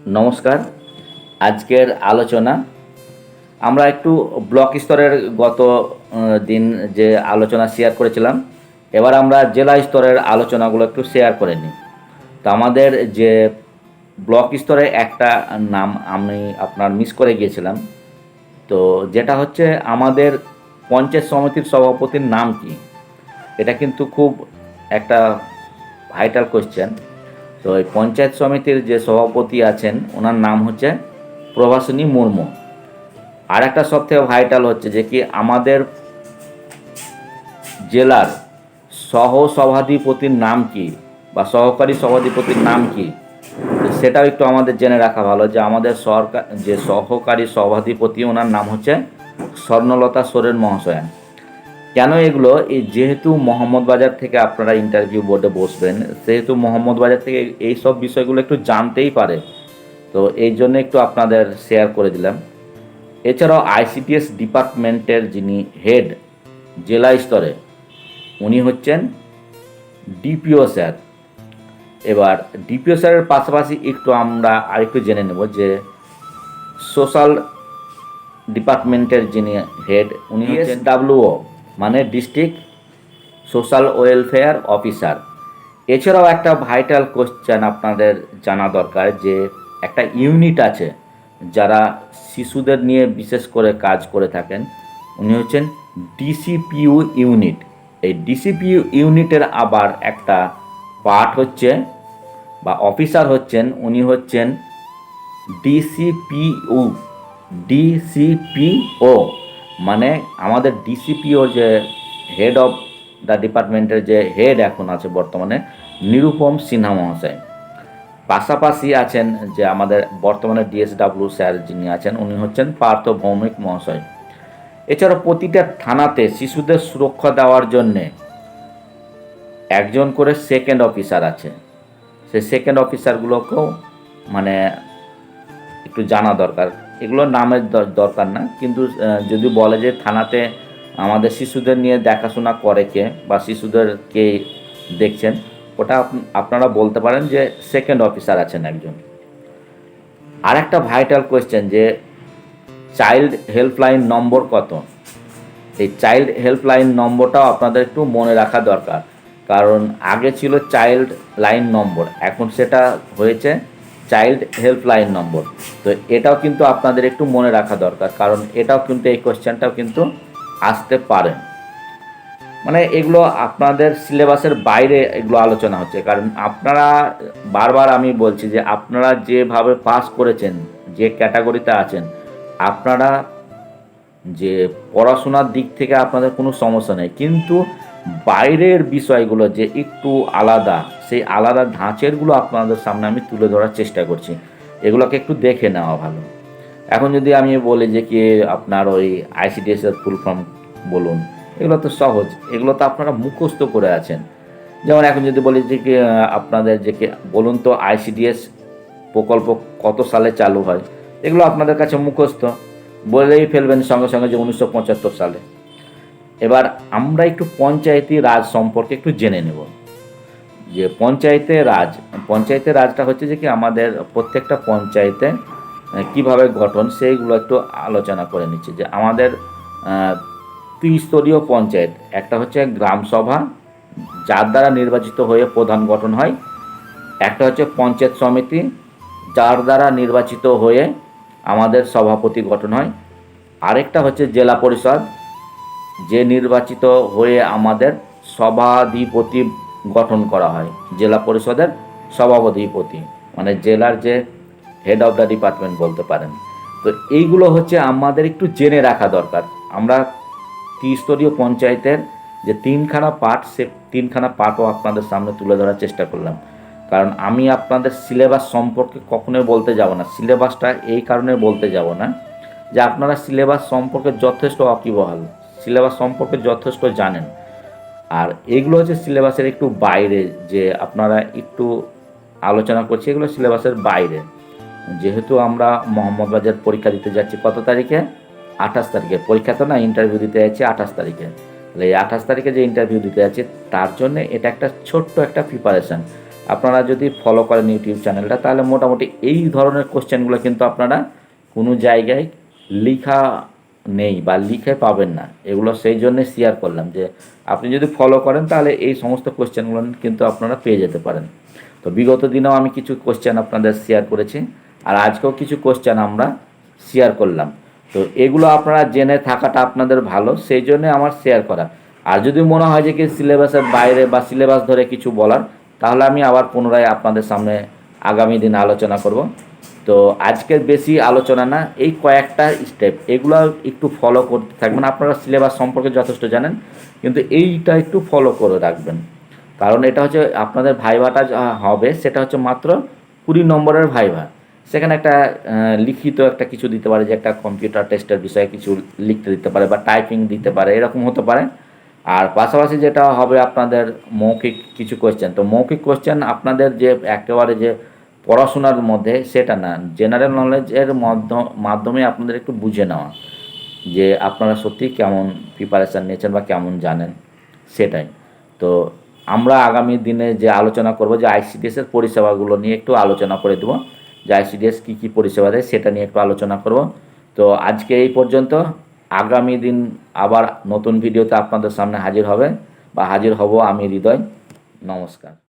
নমস্কার। আজকের আলোচনা আমরা একটু ব্লক স্তরের গত দিন যে আলোচনা শেয়ার করেছিলাম, এবার আমরা জেলা স্তরের আলোচনাগুলো একটু শেয়ার করে নিই। তো আমাদের যে ব্লক স্তরে একটা নাম আমি আপনার মিস করে গিয়েছিলাম। তো যেটা হচ্ছে আমাদের পঞ্চায়েত সমিতির সভাপতির নাম কি? এটা কিন্তু খুব একটা ভাইটাল কোয়েশ্চেন। তো এই পঞ্চায়েত সমিতির যে সভাপতি আছেন ওনার নাম হচ্ছে প্রভাসিনী মুর্মু। আর একটা সবথেকে ভাইটাল হচ্ছে যে কি আমাদের জেলার সহ সভাধিপতির নাম কি বা সহকারী সভাধিপতির নাম কি, তো সেটাও একটু আমাদের জেনে রাখা ভালো যে আমাদের সরকার যে সহকারী সভাধিপতি ওনার নাম হচ্ছে স্বর্ণলতা সোরেন মহাশয়া। কেন এগুলো, এই যেহেতু মোহাম্মদবাজার থেকে আপনারা ইন্টারভিউ বোর্ডে বসবেন, সেহেতু মোহাম্মদবাজার থেকে এই সব বিষয়গুলো একটু জানতেই পারে। তো এই জন্য একটু আপনাদের শেয়ার করে দিলাম। এছাড়াও আইসিডিএস ডিপার্টমেন্টের যিনি হেড জেলা স্তরে, উনি হচ্ছেন ডিপিও স্যার। এবার ডিপিও স্যারের পাশাপাশি একটু আমরা আরেকটু জেনে নেব যে সোশ্যাল ডিপার্টমেন্টের যিনি হেড উনি হচ্ছেন ডাব্লিউও, মানে ডিস্ট্রিক্ট সোশ্যাল ওয়েলফেয়ার অফিসার। এছাড়াও একটা ভাইটাল কোশ্চেন আপনাদের জানা দরকার যে একটা ইউনিট আছে যারা শিশুদের নিয়ে বিশেষ করে কাজ করে থাকেন, উনি হচ্ছেন ডিসিপিইউ ইউনিট। এই ডিসিপিইউ ইউনিটের আবার একটা পার্ট হচ্ছে বা অফিসার হচ্ছেন, উনি হচ্ছেন ডিসিপিইউ, ডিসিপিও, মানে আমাদের ডিসিপিও যে হেড অফ দ্য ডিপার্টমেন্টের যে হেড এখন আছে বর্তমানে, নিরুপম সিনহা মহাশয়। পাশাপাশি আছেন যে আমাদের বর্তমানে ডিএসডাব্লিউ স্যার যিনি আছেন, উনি হচ্ছেন পার্থ ভৌমিক মহাশয়। এছাড়া প্রতিটা থানাতে শিশুদের সুরক্ষা দেওয়ার জন্যে একজন করে সেকেন্ড অফিসার আছে। সেই সেকেন্ড অফিসারগুলোকেও মানে একটু জানা দরকার। এগুলো নামের দরকার না, কিন্তু যদি বলে যে থানাতে আমাদের শিশুদের নিয়ে দেখাশোনা করে কে বা শিশুদেরকে দেখছেন, ওটা আপনারা বলতে পারেন যে সেকেন্ড অফিসার আছেন একজন। আর একটা ভাইটাল কোয়েশ্চেন যে চাইল্ড হেল্পলাইন নম্বর কত? এই চাইল্ড হেল্পলাইন নম্বরটাও আপনাদের একটু মনে রাখা দরকার, কারণ আগে ছিল চাইল্ড লাইন নম্বর, এখন সেটা হয়েছে চাইল্ড হেল্পলাইন নম্বর। তো এটাও কিন্তু আপনাদের একটু মনে রাখা দরকার, কারণ এটাও কিন্তু এই কোয়েশ্চেনটাও কিন্তু আসতে পারে। মানে এগুলো আপনাদের সিলেবাসের বাইরে এগুলো আলোচনা হচ্ছে, কারণ আপনারা বারবার আমি বলছি যে আপনারা যেভাবে পাস করেছেন, যে ক্যাটাগরিতে আছেন, আপনারা যে পড়াশোনার দিক থেকে আপনাদের কোনো সমস্যা নেই, কিন্তু বাইরের বিষয়গুলো যে একটু আলাদা, সেই আলাদা ধাঁচেরগুলো আপনাদের সামনে আমি তুলে ধরার চেষ্টা করছি। এগুলোকে একটু দেখে নেওয়া ভালো। এখন যদি আমি বলি যে কি আপনার ওই আইসিডিএসের ফুল ফর্ম বলুন, এগুলো তো সহজ, এগুলো তো আপনারা মুখস্থ করে আছেন। যেমন এখন যদি বলি যে কি আপনাদের যে কি বলুন তো আইসিডিএস প্রকল্প কত সালে চালু হয়, এগুলো আপনাদের কাছে মুখস্থ, বলেই ফেলবেন সঙ্গে সঙ্গে যে 1975 সালে। এবার আমরা একটু পঞ্চায়েতি রাজ সম্পর্কে একটু জেনে নেব যে পঞ্চায়েতের রাজটা হচ্ছে যে কি আমাদের প্রত্যেকটা পঞ্চায়েতে কিভাবে গঠন, সেইগুলো একটু আলোচনা করে নিচ্ছি। যে আমাদের ত্রিস্তরীয় পঞ্চায়েত, একটা হচ্ছে গ্রাম সভা যার দ্বারা নির্বাচিত হয়ে প্রধান গঠন হয়, একটা হচ্ছে পঞ্চায়েত সমিতি যার দ্বারা নির্বাচিত হয়ে আমাদের সভাপতি গঠন হয়, আরেকটা হচ্ছে জেলা পরিষদ, যে নির্বাচিত হয়ে আমাদের সভাধিপতি গঠন করা হয়, জেলা পরিষদের সভাধিপতি, মানে জেলার যে হেড অফ দ্য ডিপার্টমেন্ট বলতে পারেন। তো এইগুলো হচ্ছে আমাদের একটু জেনে রাখা দরকার। আমরা ত্রিস্তরীয় পঞ্চায়েতের যে তিনখানা পার্ট, সে তিনখানা পার্টও আপনাদের সামনে তুলে ধরার চেষ্টা করলাম, কারণ আমি আপনাদের সিলেবাস সম্পর্কে কখনোই বলতে যাব না। সিলেবাসটা এই কারণে বলতে যাব না যে আপনারা সিলেবাস সম্পর্কে যথেষ্ট ওয়াকিবহাল, সিলেবাস সম্পর্কে যথেষ্ট জানেন। আর এগুলো হচ্ছে সিলেবাসের একটু বাইরে, যে আপনারা একটু আলোচনা করছি, এগুলো সিলেবাসের বাইরে। যেহেতু আমরা মোহাম্মদবাজার পরীক্ষা দিতে যাচ্ছি কত তারিখে? 28 তারিখে। পরীক্ষা তো না, ইন্টারভিউ দিতে যাচ্ছি 28 তারিখে। তাহলে এই 28 তারিখে যে ইন্টারভিউ দিতে যাচ্ছি, তার জন্য এটা একটা ছোট্ট একটা প্রিপারেশান। আপনারা যদি ফলো করেন ইউটিউব চ্যানেলটা, তাহলে মোটামুটি এই ধরনের কোশ্চেনগুলো কিন্তু আপনারা কোনো জায়গায় লিখা নেই বা লিখে পাবেন না। এগুলো সেই জন্যে শেয়ার করলাম যে আপনি যদি ফলো করেন তাহলে এই সমস্ত কোশ্চেনগুলো কিন্তু আপনারা পেয়ে যেতে পারেন। তো বিগত দিনেও আমি কিছু কোশ্চেন আপনাদের শেয়ার করেছি, আর আজকেও কিছু কোশ্চেন আমরা শেয়ার করলাম। তো এগুলো আপনারা জেনে থাকাটা আপনাদের ভালো, সেই জন্যে আমার শেয়ার করা। আর যদি মনে হয় যে কি সিলেবাসের বাইরে বা সিলেবাস ধরে কিছু বলার, তাহলে আমি আবার পুনরায় আপনাদের সামনে আগামী দিনে আলোচনা করব। তো আজকের বেশি আলোচনা না, এই কয়েকটা স্টেপ এগুলো একটু ফলো করতে থাকবেন। আপনারা সিলেবাস সম্পর্কে যথেষ্ট জানেন, কিন্তু এইটা একটু ফলো করে রাখবেন। কারণ এটা হচ্ছে আপনাদের ভাইভাটা যা হবে সেটা হচ্ছে মাত্র 20 নম্বরের ভাইভা। সেখানে একটা লিখিত একটা কিছু দিতে পারে, যে একটা কম্পিউটার টেস্টের বিষয়ে কিছু লিখতে দিতে পারে বা টাইপিং দিতে পারে, এরকম হতে পারে। আর পাশাপাশি যেটা হবে আপনাদের মৌখিক কিছু কোয়েশ্চেন। তো মৌখিক কোয়েশ্চেন আপনাদের যে একেবারে যে পড়াশোনার মধ্যে সেটা না, জেনারেল নলেজের মাধ্যমে আপনাদের একটু বুঝে নেওয়া যে আপনারা সত্যি কেমন প্রিপারেশান নিয়েছেন বা কেমন জানেন, সেটাই। তো আমরা আগামী দিনে যে আলোচনা করব যে আইসিডিএসের পরিষেবাগুলো নিয়ে একটু আলোচনা করে দেবো, যে আইসিডিএস কী কী পরিষেবা দেয় সেটা নিয়ে একটু আলোচনা করব। তো আজকে এই পর্যন্ত। আগামী দিন আবার নতুন ভিডিওতে আপনাদের সামনে হাজির হবে বা হাজির হব আমি হৃদয়। নমস্কার।